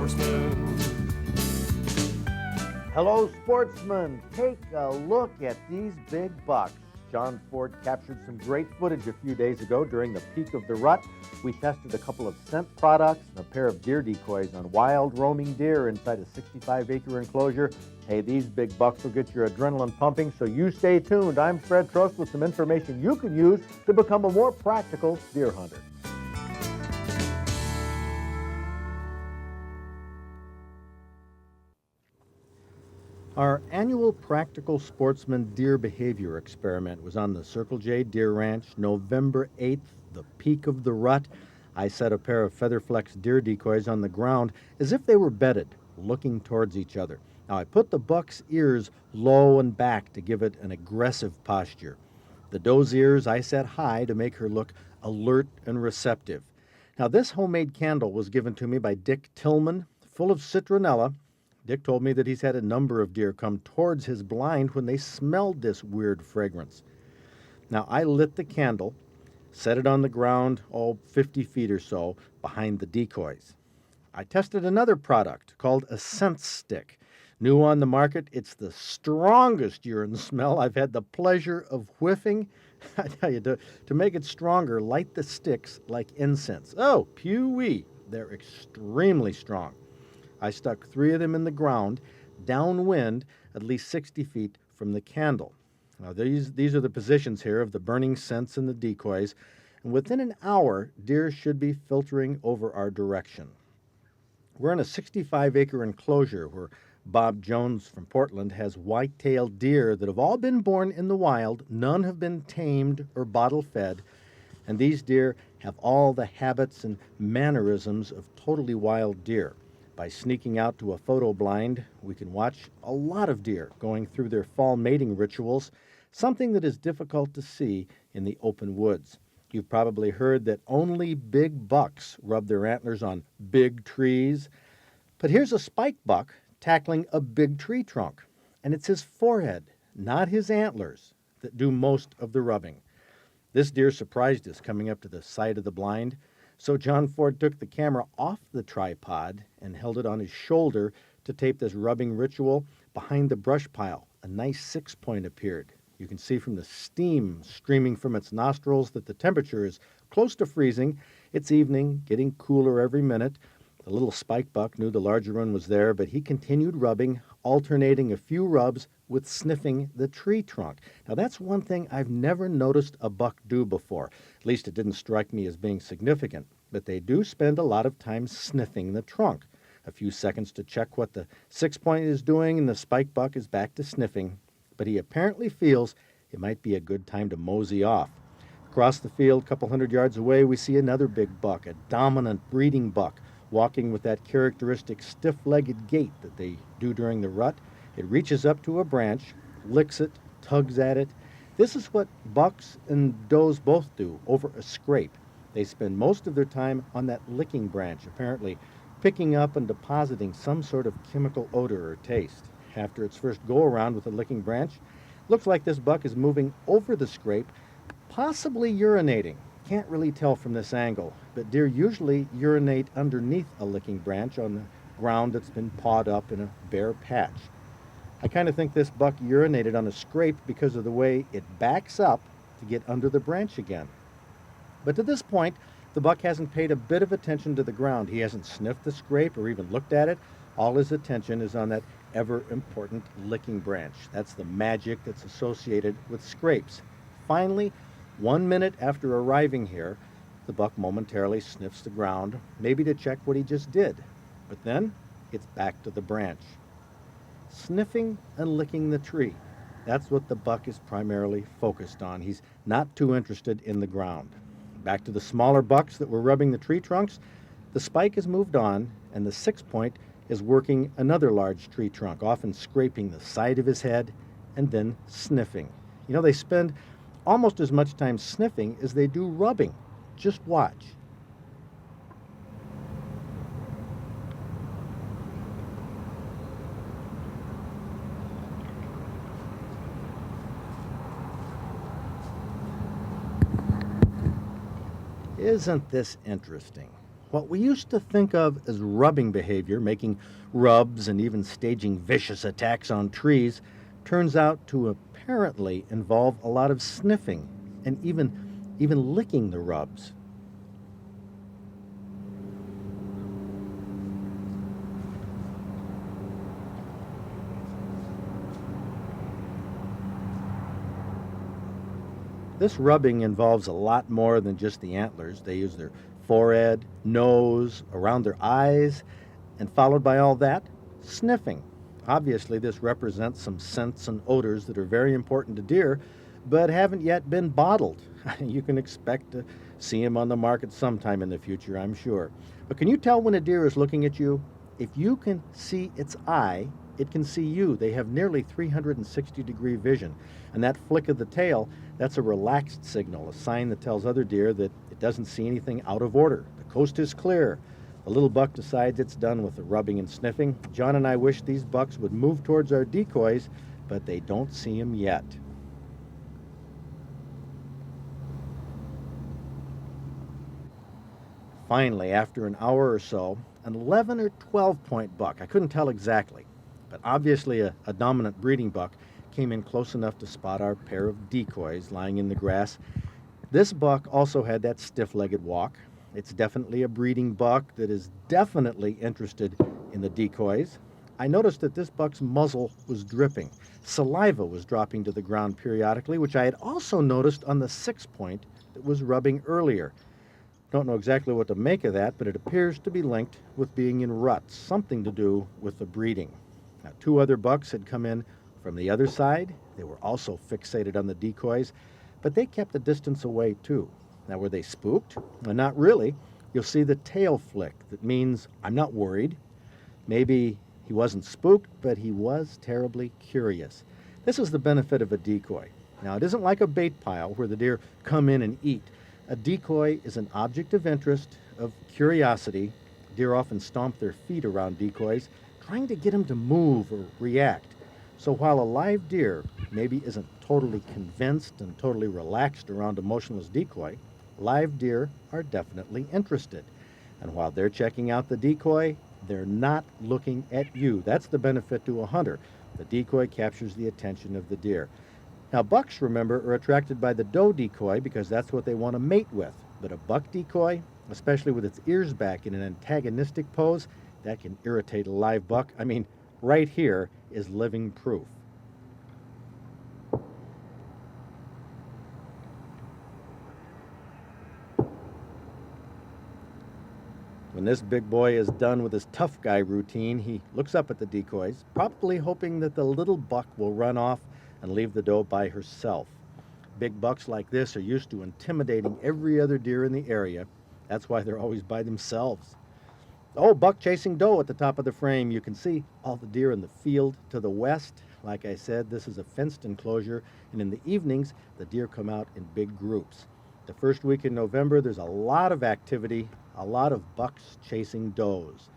Sportsman. Hello, sportsmen. Take a look at these big bucks. John Ford captured some great footage a few days ago during the peak of the rut. We tested a couple of scent products and a pair of deer decoys on wild roaming deer inside a 65-acre enclosure. Hey, these big bucks will get your adrenaline pumping, so you stay tuned. I'm Fred Trost with some information you can use to become a more practical deer hunter. Our annual Practical Sportsman Deer Behavior Experiment was on the Circle J Deer Ranch, November 8th, the peak of the rut. I set a pair of Featherflex deer decoys on the ground as if they were bedded, looking towards each other. Now, I put the buck's ears low and back to give it an aggressive posture. The doe's ears I set high to make her look alert and receptive. Now, this homemade candle was given to me by Dick Tillman, full of citronella. Dick told me that he's had a number of deer come towards his blind when they smelled this weird fragrance. Now, I lit the candle, set it on the ground, 50 feet or so, behind the decoys. I tested another product called a scent stick. New on the market, it's the strongest urine smell I've had the pleasure of whiffing. I tell you, to make it stronger, light the sticks like incense. Oh, pew-wee, they're extremely strong. I stuck 3 of them in the ground, downwind, at least 60 feet from the candle. Now, these are the positions here of the burning scents and the decoys, and within an hour, deer should be filtering over our direction. We're in a 65-acre enclosure where Bob Jones from Portland has white-tailed deer that have all been born in the wild. None have been tamed or bottle-fed, and these deer have all the habits and mannerisms of totally wild deer. By sneaking out to a photo blind, we can watch a lot of deer going through their fall mating rituals, something that is difficult to see in the open woods. You've probably heard that only big bucks rub their antlers on big trees. But here's a spike buck tackling a big tree trunk, and it's his forehead, not his antlers, that do most of the rubbing. This deer surprised us coming up to the side of the blind. So John Ford took the camera off the tripod and held it on his shoulder to tape this rubbing ritual behind the brush pile. A nice 6-point appeared. You can see from the steam streaming from its nostrils that the temperature is close to freezing. It's evening, getting cooler every minute. The little spike buck knew the larger one was there, but he continued rubbing, alternating a few rubs with sniffing the tree trunk. Now, that's one thing I've never noticed a buck do before. At least it didn't strike me as being significant. But they do spend a lot of time sniffing the trunk. A few seconds to check what the 6-point is doing, and the spike buck is back to sniffing. But he apparently feels it might be a good time to mosey off. Across the field, a couple hundred yards away, we see another big buck, a dominant breeding buck, walking with that characteristic stiff-legged gait that they do during the rut. It reaches up to a branch, licks it, tugs at it. This is what bucks and does both do over a scrape. They spend most of their time on that licking branch, apparently picking up and depositing some sort of chemical odor or taste. After its first go-around with the licking branch, looks like this buck is moving over the scrape, possibly urinating. Can't really tell from this angle, but deer usually urinate underneath a licking branch on the ground that's been pawed up in a bare patch. I kind of think this buck urinated on a scrape because of the way it backs up to get under the branch again. But to this point, the buck hasn't paid a bit of attention to the ground. He hasn't sniffed the scrape or even looked at it. All his attention is on that ever-important licking branch. That's the magic that's associated with scrapes. Finally, 1 minute after arriving here, the buck momentarily sniffs the ground, maybe to check what he just did. But then, it's back to the branch. Sniffing and licking the tree. That's what the buck is primarily focused on. He's not too interested in the ground. Back to the smaller bucks that were rubbing the tree trunks, the spike has moved on, and the 6-point is working another large tree trunk, often scraping the side of his head and then sniffing. You know, they spend almost as much time sniffing as they do rubbing. Just watch. Isn't this interesting? What we used to think of as rubbing behavior, making rubs and even staging vicious attacks on trees, turns out to apparently involve a lot of sniffing and even licking the rubs. This rubbing involves a lot more than just the antlers. They use their forehead, nose, around their eyes, and followed by all that, sniffing. Obviously, this represents some scents and odors that are very important to deer, but haven't yet been bottled. You can expect to see them on the market sometime in the future, I'm sure. But can you tell when a deer is looking at you? If you can see its eye, it can see you. They have nearly 360-degree vision. And that flick of the tail, that's a relaxed signal, a sign that tells other deer that it doesn't see anything out of order. The coast is clear. The little buck decides it's done with the rubbing and sniffing. John and I wish these bucks would move towards our decoys, but they don't see them yet. Finally, after an hour or so, an 11 or 12-point buck, I couldn't tell exactly, but obviously a dominant breeding buck, came in close enough to spot our pair of decoys lying in the grass. This buck also had that stiff-legged walk. It's definitely a breeding buck that is definitely interested in the decoys. I noticed that this buck's muzzle was dripping. Saliva was dropping to the ground periodically, which I had also noticed on the 6-point that was rubbing earlier. Don't know exactly what to make of that, but it appears to be linked with being in ruts, something to do with the breeding. Now, 2 other bucks had come in from the other side. They were also fixated on the decoys, but they kept a distance away too. Now, were they spooked? Well, not really. You'll see the tail flick. That means I'm not worried. Maybe he wasn't spooked, but he was terribly curious. This is the benefit of a decoy. Now, it isn't like a bait pile where the deer come in and eat. A decoy is an object of interest, of curiosity. Deer often stomp their feet around decoys, trying to get them to move or react. So while a live deer maybe isn't totally convinced and totally relaxed around a motionless decoy, live deer are definitely interested. And while they're checking out the decoy, they're not looking at you. That's the benefit to a hunter. The decoy captures the attention of the deer. Now, bucks, remember, are attracted by the doe decoy because that's what they want to mate with. But a buck decoy, especially with its ears back in an antagonistic pose, that can irritate a live buck. I mean, right here is living proof. When this big boy is done with his tough guy routine, he looks up at the decoys, probably hoping that the little buck will run off and leave the doe by herself. Big bucks like this are used to intimidating every other deer in the area. That's why they're always by themselves. Oh, buck chasing doe at the top of the frame. You can see all the deer in the field to the west. Like I said, this is a fenced enclosure, and in the evenings, the deer come out in big groups. The first week in November, there's a lot of activity, a lot of bucks chasing does.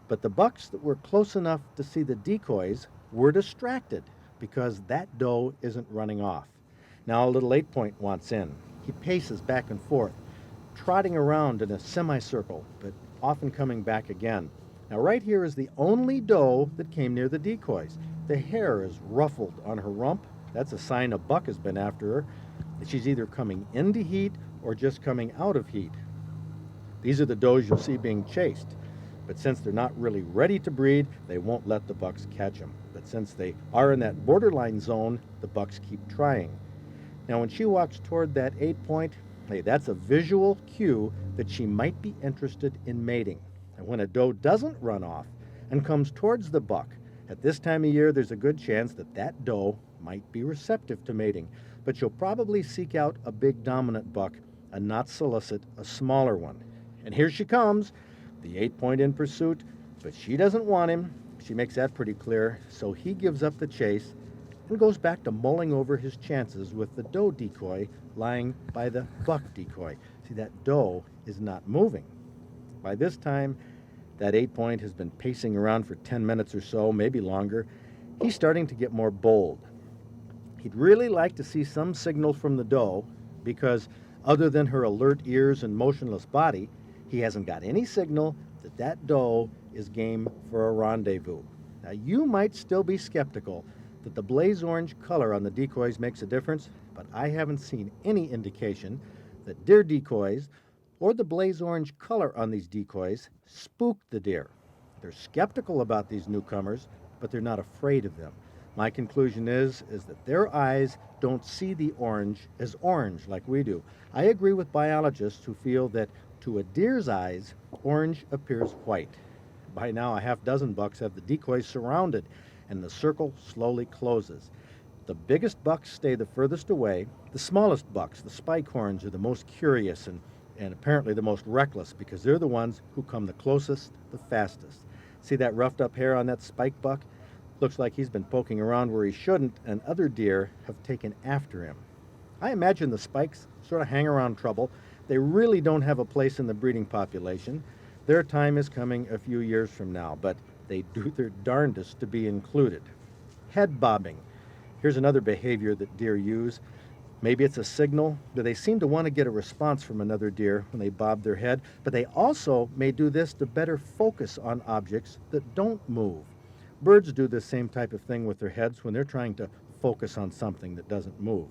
But the bucks that were close enough to see the decoys were distracted because that doe isn't running off. Now a little 8-point wants in. He paces back and forth, trotting around in a semicircle, but often coming back again. Now right here is the only doe that came near the decoys. The hair is ruffled on her rump. That's a sign a buck has been after her. She's either coming into heat or just coming out of heat. These are the does you'll see being chased. But since they're not really ready to breed, they won't let the bucks catch them. But since they are in that borderline zone, the bucks keep trying. Now when she walks toward that 8-point, hey, that's a visual cue that she might be interested in mating. And when a doe doesn't run off and comes towards the buck, at this time of year, there's a good chance that that doe might be receptive to mating. But she'll probably seek out a big dominant buck and not solicit a smaller one. And here she comes, the 8-point in pursuit, but she doesn't want him. She makes that pretty clear, so he gives up the chase and goes back to mulling over his chances with the doe decoy lying by the buck decoy. See, that doe is not moving. By this time, that 8-point has been pacing around for 10 minutes or so, maybe longer. He's starting to get more bold. He'd really like to see some signal from the doe because other than her alert ears and motionless body, He hasn't got any signal that that doe is game for a rendezvous. Now, you might still be skeptical that the blaze orange color on the decoys makes a difference, but I haven't seen any indication that deer decoys or the blaze orange color on these decoys spook the deer. They're skeptical about these newcomers, but they're not afraid of them. My conclusion is that their eyes don't see the orange as orange like we do. I agree with biologists who feel that to a deer's eyes, orange appears white. By now, a half dozen bucks have the decoys surrounded, and the circle slowly closes. The biggest bucks stay the furthest away. The smallest bucks, the spike horns, are the most curious and apparently the most reckless because they're the ones who come the closest, the fastest. See that roughed up hair on that spike buck? Looks like he's been poking around where he shouldn't, and other deer have taken after him. I imagine the spikes sort of hang around trouble. They really don't have a place in the breeding population. Their time is coming a few years from now, but they do their darndest to be included. Head bobbing. Here's another behavior that deer use. Maybe it's a signal, but they seem to want to get a response from another deer when they bob their head, but they also may do this to better focus on objects that don't move. Birds do the same type of thing with their heads when they're trying to focus on something that doesn't move.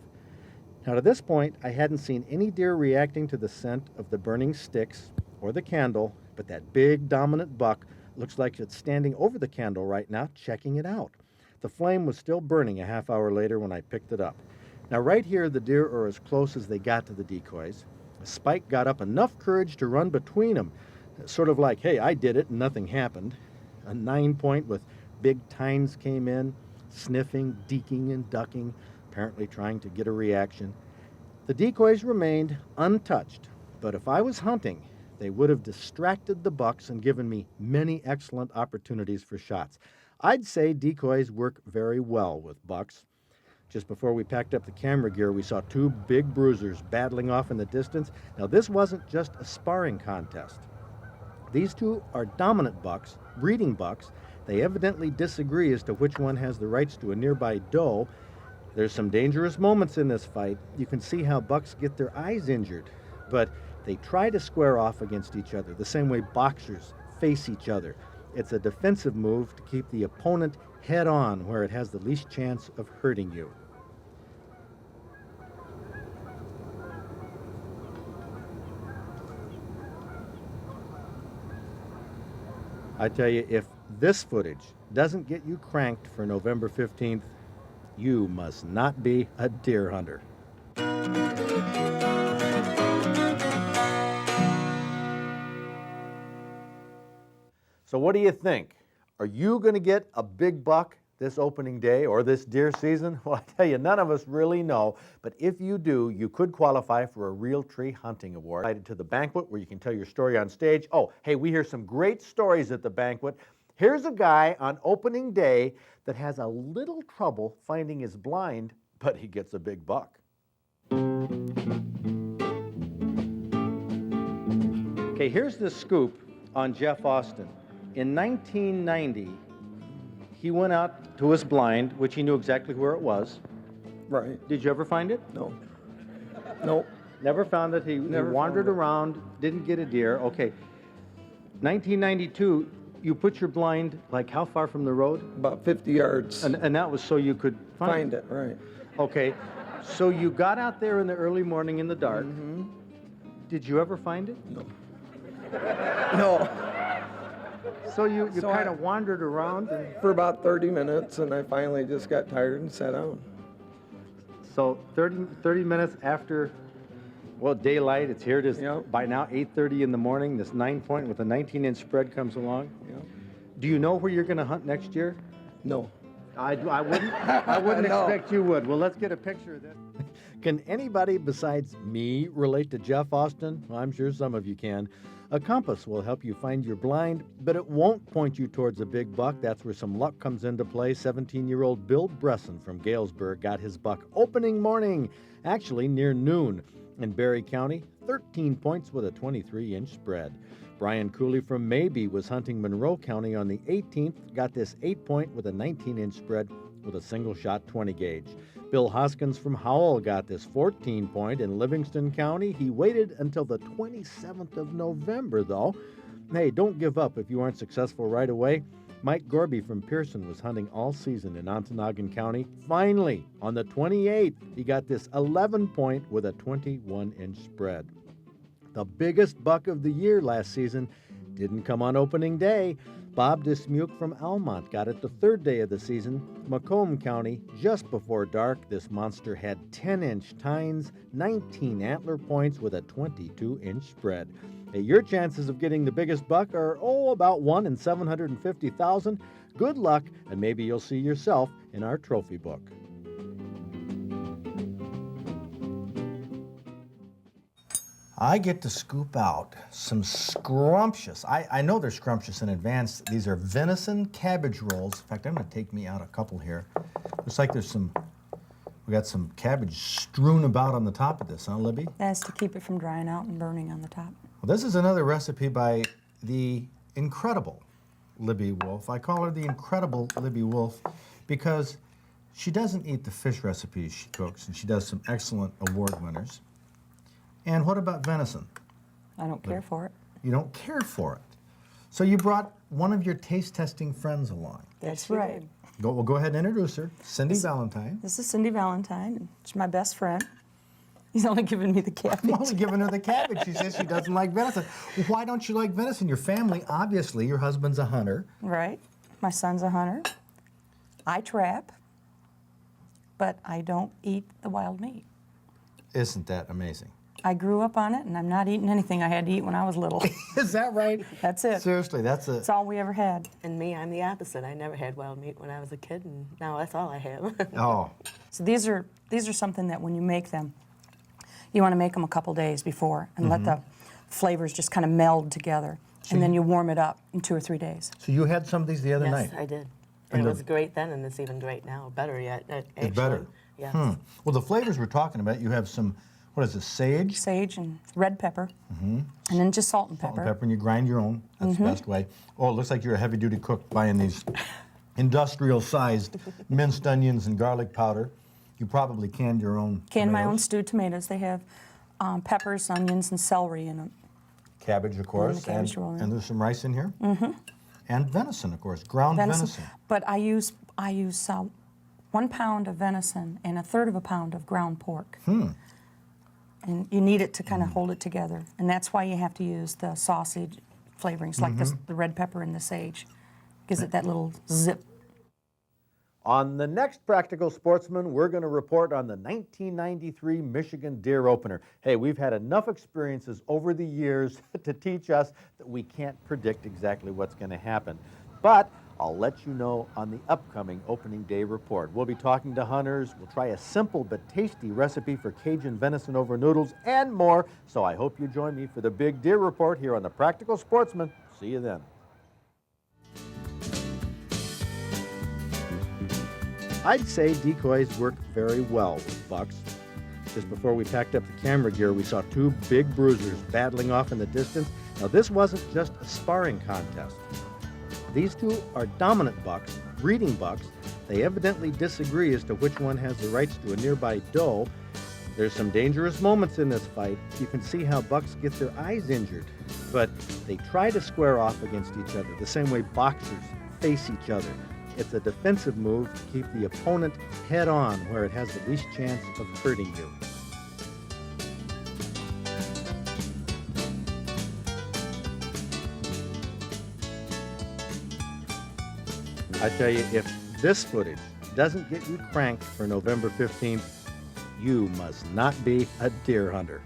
Now, to this point, I hadn't seen any deer reacting to the scent of the burning sticks or the candle, but that big dominant buck looks like it's standing over the candle right now, checking it out. The flame was still burning a half hour later when I picked it up. Now, right here, the deer are as close as they got to the decoys. Spike got up enough courage to run between them, sort of like, hey, I did it and nothing happened. A 9-point with big tines came in, sniffing, deeking, and ducking, apparently trying to get a reaction. The decoys remained untouched, but if I was hunting, they would have distracted the bucks and given me many excellent opportunities for shots. I'd say decoys work very well with bucks. Just before we packed up the camera gear, we saw two big bruisers battling off in the distance. Now, this wasn't just a sparring contest. These two are dominant bucks, breeding bucks. They evidently disagree as to which one has the rights to a nearby doe. There's some dangerous moments in this fight. You can see how bucks get their eyes injured, but they try to square off against each other, the same way boxers face each other. It's a defensive move to keep the opponent head on where it has the least chance of hurting you. I tell you, if this footage doesn't get you cranked for November 15th, you must not be a deer hunter. So what do you think? Are you going to get a big buck this opening day or this deer season? Well, I tell you, none of us really know, but if you do, you could qualify for a Real Tree Hunting Award. Invited to the banquet where you can tell your story on stage. Oh, hey, we hear some great stories at the banquet. Here's a guy on opening day that has a little trouble finding his blind, but he gets a big buck. Okay, here's the scoop on Jeff Austin. In 1990, he went out to his blind, which he knew exactly where it was. Right. Did you ever find it? No. Nope. Never found it. He wandered around, didn't get a deer. Okay. 1992, you put your blind, like how far from the road? About 50 yards. And that was so you could Find it, right. Okay. So you got out there in the early morning in the dark. Mm-hmm. Did you ever find it? No. No. So you kind of wandered around? For about 30 minutes, and I finally just got tired and sat down. So 30 minutes after, well, daylight, it's here. It is by now 8:30 in the morning. This 9-point with a 19-inch spread comes along. Yep. Do you know where you're going to hunt next year? No. I wouldn't No. expect you would. Well, let's get a picture of this. Can anybody besides me relate to Jeff Austin? Well, I'm sure some of you can. A compass will help you find your blind, but it won't point you towards a big buck. That's where some luck comes into play. 17-year-old Bill Bresson from Galesburg got his buck opening morning, actually near noon. In Berry County, 13 points with a 23-inch spread. Brian Cooley from Maybe was hunting Monroe County on the 18th, got this 8-point with a 19-inch spread. with a single-shot 20 gauge. Bill Hoskins from Howell got this 14-point in Livingston County. He waited until the 27th of November, though. Hey, don't give up if you aren't successful right away. Mike Gorby from Pearson was hunting all season in Ontonagon County. Finally, on the 28th, he got this 11-point with a 21-inch spread. The biggest buck of the year last season didn't come on opening day. Bob Dismuke from Almont got it the third day of the season. Macomb County, just before dark, this monster had 10-inch tines, 19 antler points with a 22-inch spread. Hey, your chances of getting the biggest buck are, about 1 in 750,000. Good luck, and maybe you'll see yourself in our trophy book. I get to scoop out some scrumptious, I know they're scrumptious in advance. These are venison cabbage rolls. In fact, I'm going to take me out a couple here. Looks like we got some cabbage strewn about on the top of this, huh, Libby? That's to keep it from drying out and burning on the top. Well, this is another recipe by the incredible Libby Wolf. I call her the incredible Libby Wolf because she doesn't eat the fish recipes she cooks, and she does some excellent award winners. And what about venison? I don't care for it. You don't care for it. So you brought one of your taste testing friends along. That's right. We'll go ahead and introduce her, Cindy Valentine. This is Cindy Valentine. She's my best friend. He's only giving me the cabbage. I'm only giving her the cabbage. She says she doesn't like venison. Well, why don't you like venison? Your family, obviously, your husband's a hunter. Right. My son's a hunter. I trap, but I don't eat the wild meat. Isn't that amazing? I grew up on it, and I'm not eating anything I had to eat when I was little. Is that right? That's it. Seriously, that's That's all we ever had. And me, I'm the opposite. I never had wild meat when I was a kid, and now that's all I have. Oh. So these are something that when you make them, you want to make them a couple days before and let the flavors just kind of meld together. And then you warm it up in 2 or 3 days. So you had some of these the other night? Yes, I did. And it was great then, and it's even great now. Better yet, actually. It's better? Yes. Well, the flavors we're talking about, you have some, what is this, sage? Sage and red pepper. And then just salt and pepper. Salt and pepper, and you grind your own. That's the best way. Oh, it looks like you're a heavy-duty cook buying these industrial-sized minced onions and garlic powder. You probably canned your own Can my own tomatoes. stewed tomatoes. They have peppers, onions, and celery in them. Cabbage, of course, the cabbage roll, yeah. and there's some rice in here. And venison, of course, ground venison. But I use 1 pound of venison and 1/3 of a pound of ground pork. And you need it to kind of hold it together. And that's why you have to use the sausage flavorings, like the red pepper and the sage. Gives it that little zip. On the next Practical Sportsman, we're going to report on the 1993 Michigan Deer Opener. Hey, we've had enough experiences over the years to teach us that we can't predict exactly what's going to happen. But I'll let you know on the upcoming opening day report. We'll be talking to hunters. We'll try a simple but tasty recipe for Cajun venison over noodles and more. So I hope you join me for the Big Deer Report here on the Practical Sportsman. See you then. I'd say decoys work very well with bucks. Just before we packed up the camera gear, we saw 2 big bruisers battling off in the distance. Now, this wasn't just a sparring contest. These 2 are dominant bucks, breeding bucks. They evidently disagree as to which one has the rights to a nearby doe. There's some dangerous moments in this fight. You can see how bucks get their eyes injured, but they try to square off against each other, the same way boxers face each other. It's a defensive move to keep the opponent head on where it has the least chance of hurting you. I tell you, if this footage doesn't get you cranked for November 15th, you must not be a deer hunter.